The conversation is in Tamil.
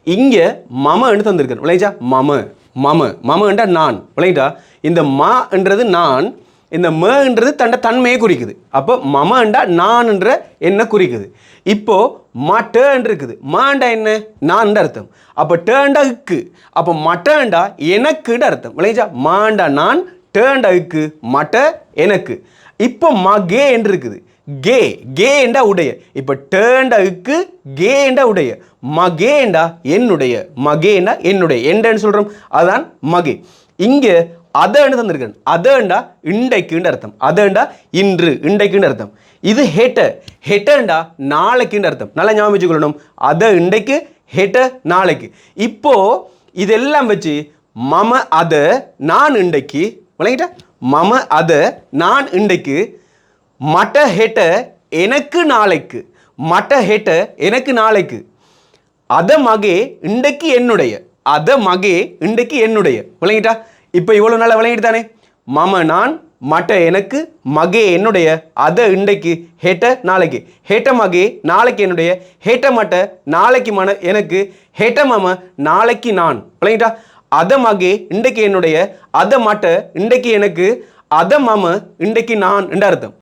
இங்கே மமன்னு தந்திருக்கேன் விளைஞ்சா மமன்றா நான் விளைஞ்சா இந்த மான்றது நான் இந்த மன்றது தன்மையை குறிக்குது அப்போ மமண்டா நான்ன்ற என்ன குறிக்குது இப்போ மட்டன்னு இருக்குது மாண்டா என்ன நான் அர்த்தம் அப்போ டேண்டா இக்கு அப்போ மட்டண்டா எனக்குன்னு அர்த்தம் விளைஞ்சா மாண்டா நான் டேண்டா இக்கு மட்ட எனக்கு இப்போ மகே என்று இருக்குது கேண்டா உடைய இப்போ டேண்டா இக்கு கேண்டா உடைய மகேண்டா என்னுடைய மகேண்டா என்னுடைய என்னன்னு சொல்றோம் அதான் மகே இங்கே அதன்னு தந்திருக்கேன் அதண்டா இன்றைக்குன்னு அர்த்தம் அதண்டா இன்று இன்றைக்குன்னு அர்த்தம் இது ஹெட்டண்டா நாளைக்குன்னு அர்த்தம் நல்லா ஞாபகம் வச்சுக்கொள்ளணும் அத இன்றைக்கு ஹெட்ட நாளைக்கு இப்போ இதெல்லாம் வச்சு மம அத நான் இன்றைக்கு விளங்கிட்டா மம அத நான் இன்றைக்கு மட்ட ஹெட்ட எனக்கு நாளைக்கு மட்ட ஹெட்ட எனக்கு நாளைக்கு அத மகே இன்றைக்கு என்னுடைய அத மகே இன்றைக்கு என்னுடைய விளங்கிட்டா இப்போ இவ்வளோ நல்லா விளங்கிட்டு தானே மம நான் மட்ட எனக்கு மகே என்னுடைய அத இன்றைக்கு ஹேட்ட நாளைக்கு ஹேட்ட மகே நாளைக்கு என்னுடைய ஹேட்ட மட்ட நாளைக்கு எனக்கு ஹேட்ட மம நாளைக்கு நான் விளங்கிட்டா அத மகே இன்றைக்கு என்னுடைய அத மட்ட இன்றைக்கு எனக்கு அத மம இன்றைக்கு நான் என்ற அர்த்தம்